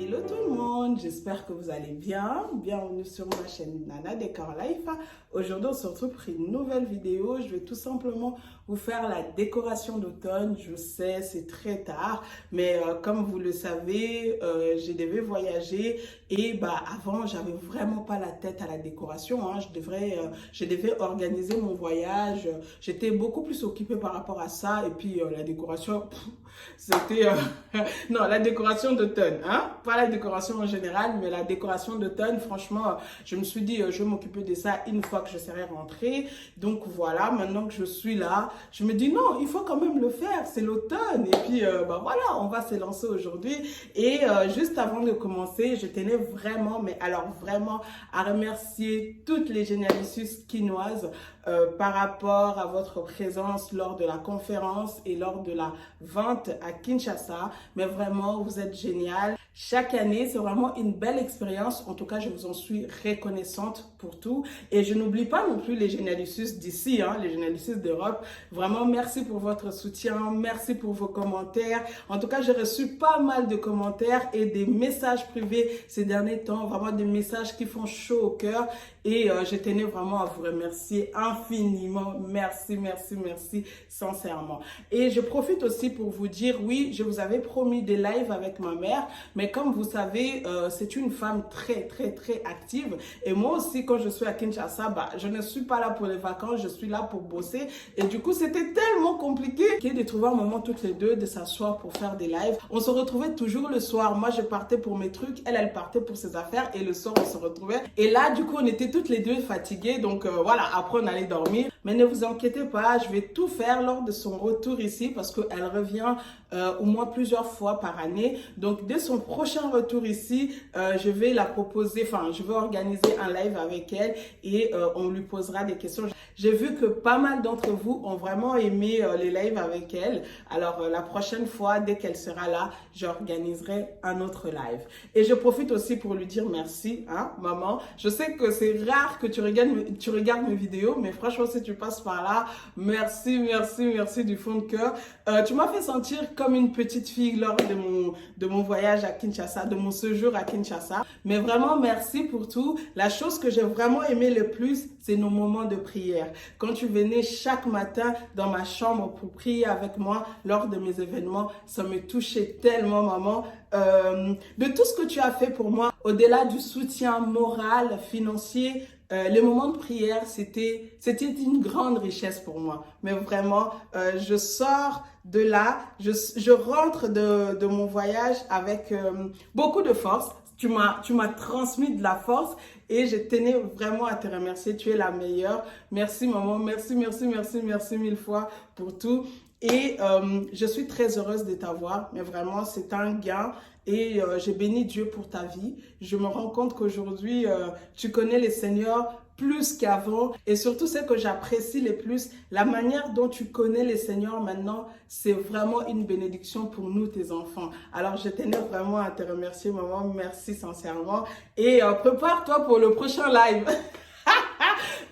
Hello tout le monde, j'espère que vous allez bien. Bienvenue sur ma chaîne Nana Décor Life. Aujourd'hui, on se retrouve pour une nouvelle vidéo. Je vais tout simplement vous faire la décoration d'automne. Je sais, c'est très tard, mais comme vous le savez, je devais voyager et avant, j'avais vraiment pas la tête à la décoration. Hein. Je devais organiser mon voyage. J'étais beaucoup plus occupée par rapport à ça et puis la décoration, c'était non, la décoration d'automne, hein? Pas la décoration en général, mais la décoration d'automne, franchement, je me suis dit, je vais m'occuper de ça une fois que je serai rentrée. Donc voilà, maintenant que je suis là, je me dis non, il faut quand même le faire, c'est l'automne. Et puis voilà, on va se lancer aujourd'hui. Et juste avant de commencer, je tenais vraiment, mais alors vraiment, à remercier toutes les génialistes quinoises par rapport à votre présence lors de la conférence et lors de la vente à Kinshasa. Mais vraiment, vous êtes génial. Chaque année, c'est vraiment une belle expérience. En tout cas, je vous en suis reconnaissante pour tout. Et je n'oublie pas non plus les génialistes d'ici, hein, les génialistes d'Europe. Vraiment, merci pour votre soutien. Merci pour vos commentaires. En tout cas, j'ai reçu pas mal de commentaires et des messages privés ces derniers temps. Vraiment des messages qui font chaud au cœur. Et je tenais vraiment à vous remercier infiniment. Merci, merci, merci, sincèrement. Et je profite aussi pour vous dire, oui, je vous avais promis des lives avec ma mère, mais comme vous savez, c'est une femme très, très, très active. Et moi aussi, quand je suis à Kinshasa, je ne suis pas là pour les vacances, je suis là pour bosser. Et du coup, c'était tellement compliqué de trouver un moment toutes les deux, de s'asseoir pour faire des lives. On se retrouvait toujours le soir. Moi, je partais pour mes trucs, elle partait pour ses affaires. Et le soir, on se retrouvait. Et là, du coup, on était toutes les deux fatiguées. Donc voilà, après, on allait dormir. Mais ne vous inquiétez pas, je vais tout faire lors de son retour ici parce qu'elle revient au moins plusieurs fois par année. Donc, dès son prochain retour ici, je vais la proposer, je vais organiser un live avec elle et on lui posera des questions. J'ai vu que pas mal d'entre vous ont vraiment aimé les lives avec elle. Alors, la prochaine fois, dès qu'elle sera là, j'organiserai un autre live. Et je profite aussi pour lui dire merci, hein, maman. Je sais que c'est rare que tu regardes mes vidéos, mais franchement, si tu passes par là, merci, merci, merci du fond de cœur. Tu m'as fait sentir comme une petite fille lors de mon voyage à Kinshasa, de mon séjour à Kinshasa. Mais vraiment, merci pour tout. La chose que j'ai vraiment aimé le plus, c'est nos moments de prière. Quand tu venais chaque matin dans ma chambre pour prier avec moi lors de mes événements, ça me touchait tellement, maman. De tout ce que tu as fait pour moi, au-delà du soutien moral, financier, les moments de prière, c'était une grande richesse pour moi. Mais vraiment, je sors de là, je rentre de mon voyage avec beaucoup de force. Tu m'as transmis de la force et je tenais vraiment à te remercier. Tu es la meilleure. Merci maman, merci, merci, merci, merci mille fois pour tout. Et je suis très heureuse de t'avoir, mais vraiment c'est un gain et je bénis Dieu pour ta vie. Je me rends compte qu'aujourd'hui tu connais le Seigneur plus qu'avant et surtout ce que j'apprécie le plus, la manière dont tu connais le Seigneur maintenant, c'est vraiment une bénédiction pour nous tes enfants. Alors je tenais vraiment à te remercier maman, merci sincèrement et prépare-toi pour le prochain live.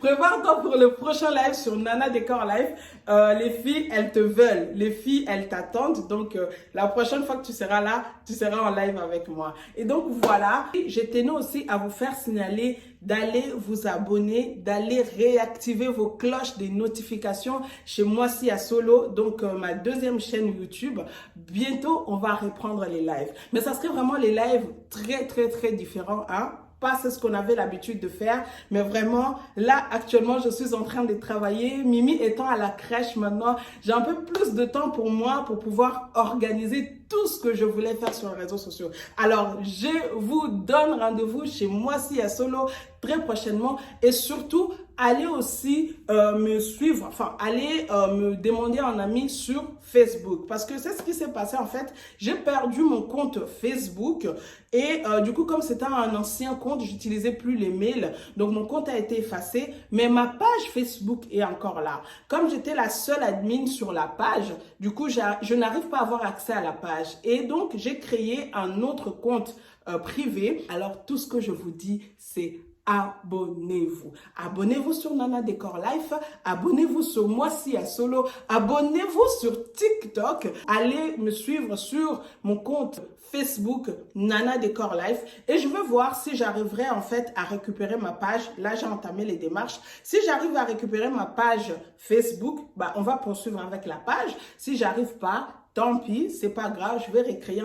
Prépare-toi pour le prochain live sur Nana Décor Life. Les filles, elles te veulent. Les filles, elles t'attendent. Donc, la prochaine fois que tu seras là, tu seras en live avec moi. Et donc, voilà. Je tenais aussi à vous faire signaler d'aller vous abonner, d'aller réactiver vos cloches des notifications chez Moissy à Solo, donc ma deuxième chaîne YouTube. Bientôt, on va reprendre les lives. Mais ça serait vraiment les lives très, très, très différents, hein? Pas ce qu'on avait l'habitude de faire, mais vraiment, là, actuellement, je suis en train de travailler. Mimi étant à la crèche maintenant, j'ai un peu plus de temps pour moi pour pouvoir organiser tout ce que je voulais faire sur les réseaux sociaux. Alors, je vous donne rendez-vous chez Moissy à Solo très prochainement et surtout, allez aussi me suivre, allez me demander un ami sur Facebook parce que c'est ce qui s'est passé en fait. J'ai perdu mon compte Facebook et du coup, comme c'était un ancien compte, j'utilisais plus les mails. Donc, mon compte a été effacé, mais ma page Facebook est encore là. Comme j'étais la seule admin sur la page, du coup, je n'arrive pas à avoir accès à la page. Et donc, j'ai créé un autre compte privé. Alors, tout ce que je vous dis, c'est abonnez-vous. Abonnez-vous sur Nana Décor Life, abonnez-vous sur Moi Si à Solo, abonnez-vous sur TikTok, allez me suivre sur mon compte Facebook Nana Décor Life et je veux voir si j'arriverai en fait à récupérer ma page. Là, j'ai entamé les démarches. Si j'arrive à récupérer ma page Facebook, on va poursuivre avec la page. Si j'arrive pas, tant pis, c'est pas grave, je vais recréer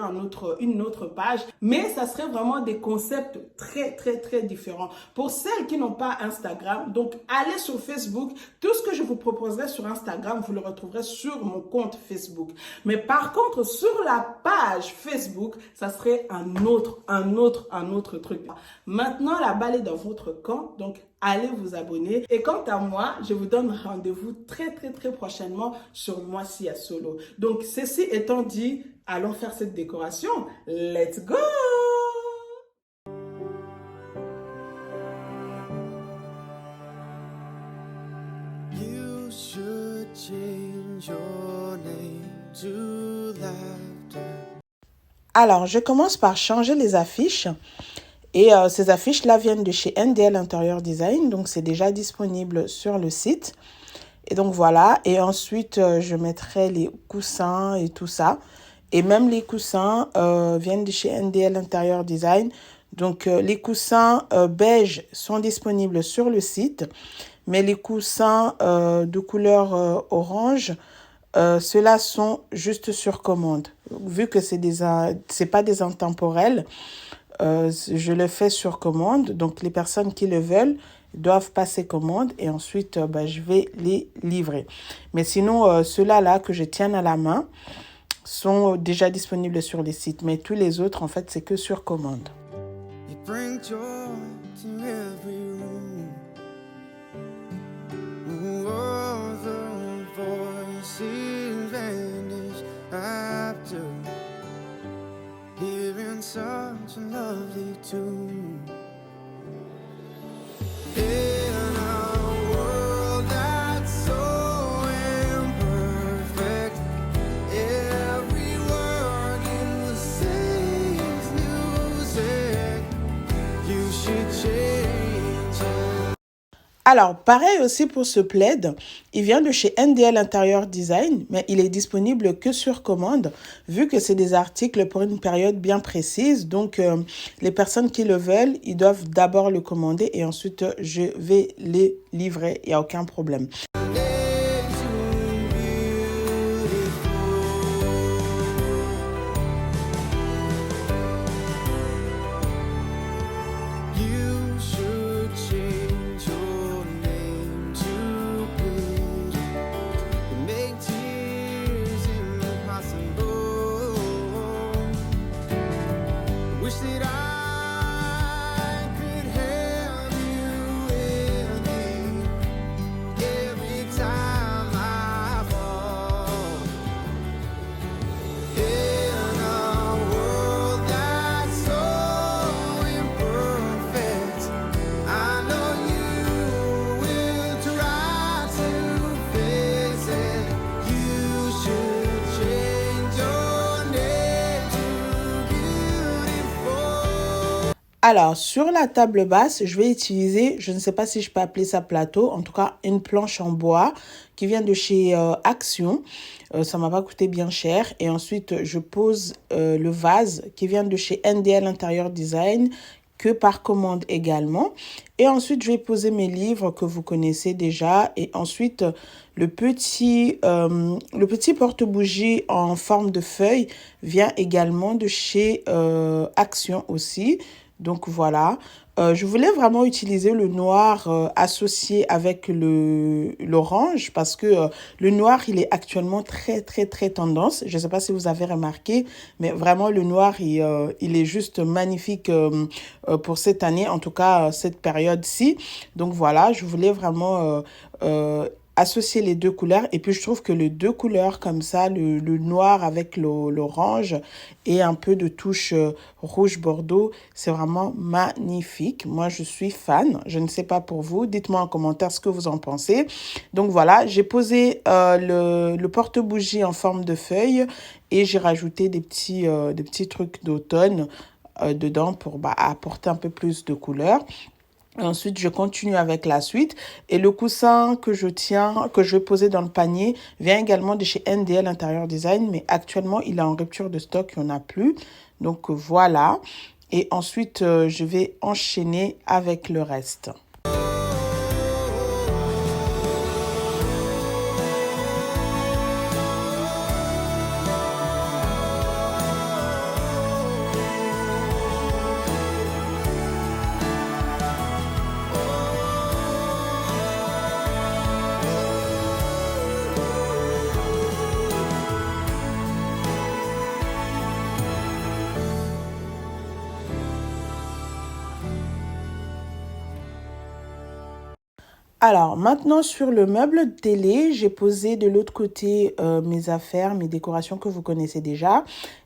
une autre page. Mais ça serait vraiment des concepts très différents. Pour celles qui n'ont pas Instagram, donc allez sur Facebook. Tout ce que je vous proposerai sur Instagram, vous le retrouverez sur mon compte Facebook. Mais par contre, sur la page Facebook, ça serait un autre truc. Maintenant, la balle est dans votre camp, donc allez vous abonner. Et quant à moi, je vous donne rendez-vous très prochainement sur Moi Si à Solo. Donc, ceci étant dit, allons faire cette décoration. Let's go! You should change your name to laughter. Alors, je commence par changer les affiches. Et ces affiches-là viennent de chez NDL Interior Design, donc c'est déjà disponible sur le site. Et donc voilà, et ensuite je mettrai les coussins et tout ça. Et même les coussins viennent de chez NDL Interior Design. Donc les coussins beige sont disponibles sur le site, mais les coussins de couleur orange, ceux-là sont juste sur commande. Vu que c'est pas des intemporels, je le fais sur commande, donc les personnes qui le veulent doivent passer commande et ensuite je vais les livrer. Mais sinon, ceux-là que je tiens à la main sont déjà disponibles sur les sites, mais tous les autres, en fait, c'est que sur commande. Such a lovely tune. In a world that's so imperfect, every word in the same music. You should change it. Alors, pareil aussi pour ce plaid, il vient de chez NDL Interior Design, mais il est disponible que sur commande, vu que c'est des articles pour une période bien précise. Donc, les personnes qui le veulent, ils doivent d'abord le commander et ensuite, je vais les livrer. Il n'y a aucun problème. Alors, sur la table basse, je vais utiliser, je ne sais pas si je peux appeler ça plateau, en tout cas une planche en bois qui vient de chez Action. Ça m'a pas coûté bien cher. Et ensuite, je pose le vase qui vient de chez NDL Interior Design, que par commande également. Et ensuite, je vais poser mes livres que vous connaissez déjà. Et ensuite, le petit porte-bougie en forme de feuille vient également de chez Action aussi. Donc voilà, je voulais vraiment utiliser le noir associé avec l'orange parce que le noir, il est actuellement très tendance. Je ne sais pas si vous avez remarqué, mais vraiment le noir, il est juste magnifique pour cette année, en tout cas cette période-ci. Donc voilà, je voulais vraiment associer les deux couleurs et puis je trouve que les deux couleurs comme ça, le noir avec l'orange et un peu de touche rouge bordeaux, c'est vraiment magnifique. Moi je suis fan, je ne sais pas pour vous, dites-moi en commentaire ce que vous en pensez. Donc voilà, j'ai posé le porte-bougie en forme de feuille et j'ai rajouté des petits trucs d'automne dedans pour apporter un peu plus de couleur. Ensuite, je continue avec la suite. Et le coussin que je tiens, que je vais poser dans le panier, vient également de chez NDL Interior Design. Mais actuellement, il est en rupture de stock, il n'y en a plus. Donc voilà. Et ensuite, je vais enchaîner avec le reste. Alors, maintenant sur le meuble télé, j'ai posé de l'autre côté mes affaires, mes décorations que vous connaissez déjà.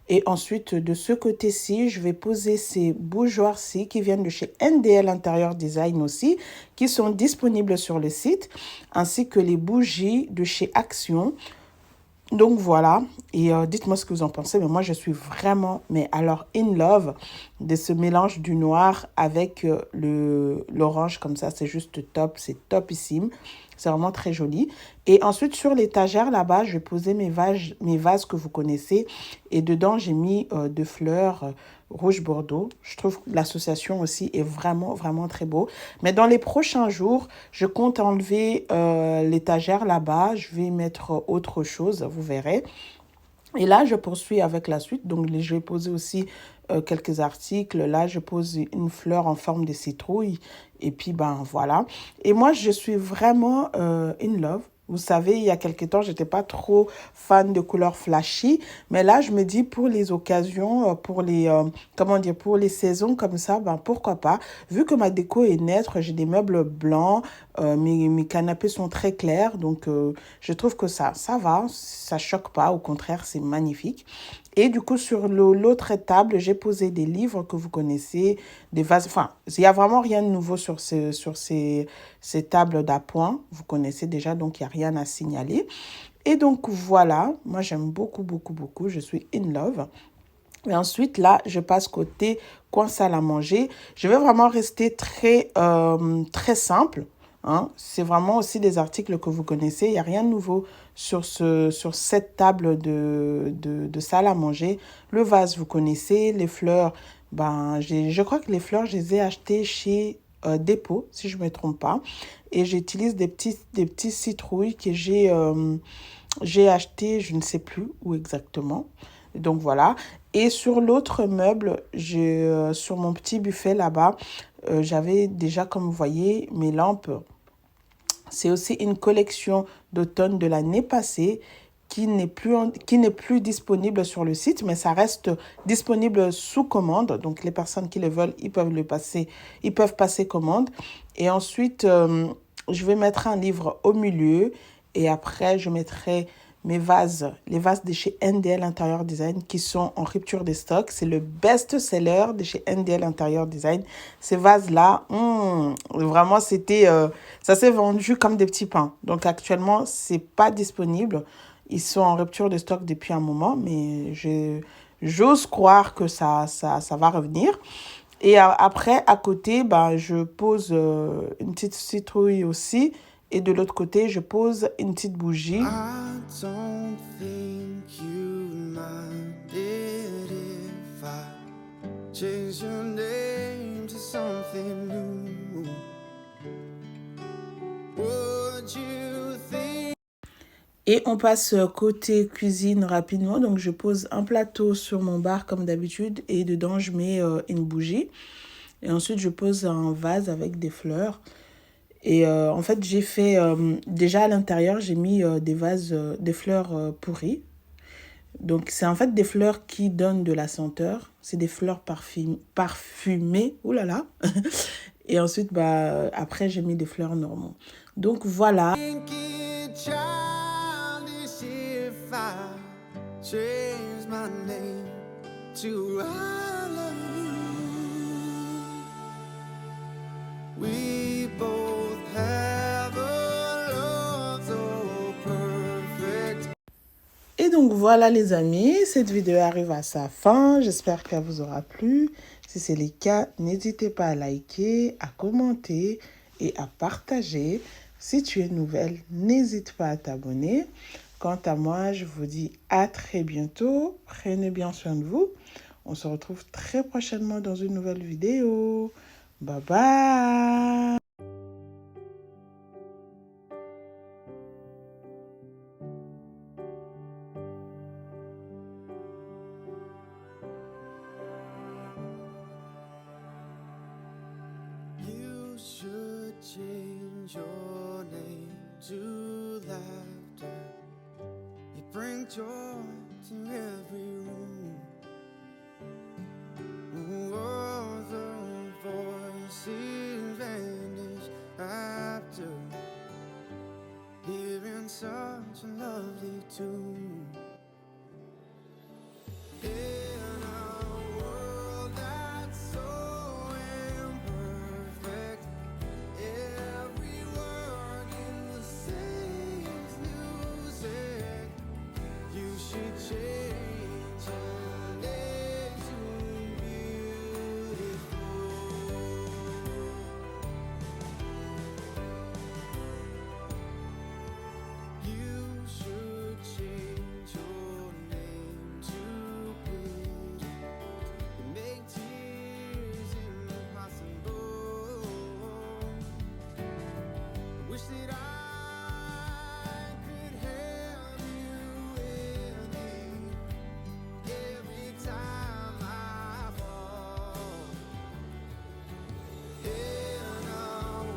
Et ensuite, de ce côté-ci, je vais poser ces bougeoirs-ci qui viennent de chez NDL Interior Design aussi, qui sont disponibles sur le site, ainsi que les bougies de chez Action. Donc voilà, et dites-moi ce que vous en pensez, mais moi je suis vraiment, mais alors in love de ce mélange du noir avec l'orange comme ça, c'est juste top, c'est topissime, c'est vraiment très joli. Et ensuite sur l'étagère là-bas, je vais poser mes vases que vous connaissez et dedans j'ai mis deux fleurs rouge bordeaux. Je trouve que l'association aussi est vraiment, vraiment très beau. Mais dans les prochains jours, je compte enlever l'étagère là-bas. Je vais mettre autre chose, vous verrez. Et là, je poursuis avec la suite. Donc, je vais poser aussi quelques articles. Là, je pose une fleur en forme de citrouille. Et puis, ben voilà. Et moi, je suis vraiment in love. Vous savez, il y a quelques temps, j'étais pas trop fan de couleurs flashy. Mais là, je me dis, pour les occasions, pour les, comment dire, pour les saisons comme ça, ben pourquoi pas. Vu que ma déco est neutre, j'ai des meubles blancs, mes canapés sont très clairs. Donc, je trouve que ça va, ça choque pas. Au contraire, c'est magnifique. Et du coup, sur l'autre table, j'ai posé des livres que vous connaissez, des vases. Enfin, il n'y a vraiment rien de nouveau sur ces tables d'appoint. Vous connaissez déjà, donc il n'y a rien à signaler. Et donc, voilà. Moi, j'aime beaucoup, beaucoup, beaucoup. Je suis in love. Et ensuite, là, je passe côté coin salle à manger. Je vais vraiment rester très simple. Hein. C'est vraiment aussi des articles que vous connaissez. Il n'y a rien de nouveau sur cette table de salle à manger. Le vase, vous connaissez. Les fleurs, ben, je crois que les fleurs, je les ai achetées chez Dépôt, si je ne me trompe pas. Et j'utilise des petits citrouilles que j'ai acheté, je ne sais plus où exactement. Donc voilà. Et sur l'autre meuble, sur mon petit buffet là-bas, j'avais déjà, comme vous voyez, mes lampes. C'est aussi une collection d'automne de l'année passée qui n'est plus disponible sur le site, mais ça reste disponible sous commande. Donc les personnes qui le veulent, ils peuvent passer commande. Et ensuite, je vais mettre un livre au milieu et après, je mettrai les vases de chez NDL Interior Design qui sont en rupture de stock. C'est le best-seller de chez NDL Interior Design. Ces vases-là, vraiment, ça s'est vendu comme des petits pains. Donc actuellement, c'est pas disponible. Ils sont en rupture de stock depuis un moment, mais j'ose croire que ça va revenir. Et après, à côté, ben, je pose une petite citrouille aussi. Et de l'autre côté, je pose une petite bougie. I don't think you minded if I change your name to something new. Would you think... Et on passe côté cuisine rapidement. Donc, je pose un plateau sur mon bar comme d'habitude. Et dedans, je mets une bougie. Et ensuite, je pose un vase avec des fleurs. Et en fait, j'ai fait, déjà à l'intérieur, j'ai mis des fleurs pourries. Donc, c'est en fait des fleurs qui donnent de la senteur. C'est des fleurs parfumées. Ouh là là. Et ensuite, bah, après, j'ai mis des fleurs normaux. Donc, voilà. Et donc voilà les amis, cette vidéo arrive à sa fin. J'espère qu'elle vous aura plu. Si c'est le cas, n'hésitez pas à liker, à commenter et à partager. Si tu es nouvelle, n'hésite pas à t'abonner. Quant à moi, je vous dis à très bientôt. Prenez bien soin de vous. On se retrouve très prochainement dans une nouvelle vidéo. Bye bye. You should change your name to laughter. You bring joy to every room. All the voices vanish after hearing such a lovely tune. In a world that's so imperfect, every word in the same music. You should change your name to beautiful. You should change your name to good. Make tears impossible. Wish that I could have you with me every time I fall. In a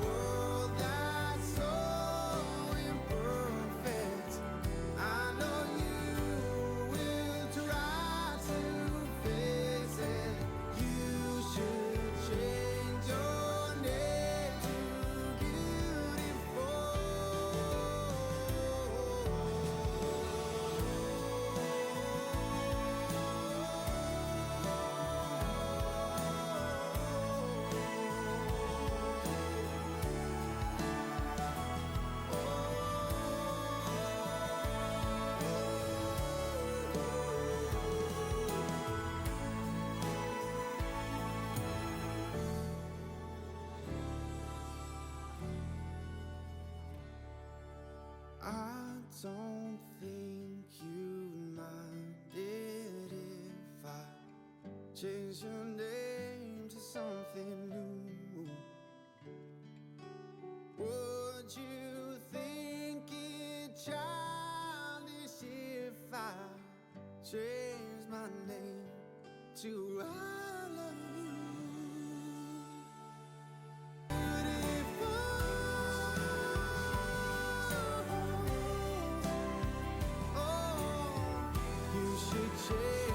world that's so imperfect, I know you will try to fix it. You should change your name to beautiful. I don't think you'd mind it if I change your name to something new. Would you think it childish if I changed my name to I love you? You should change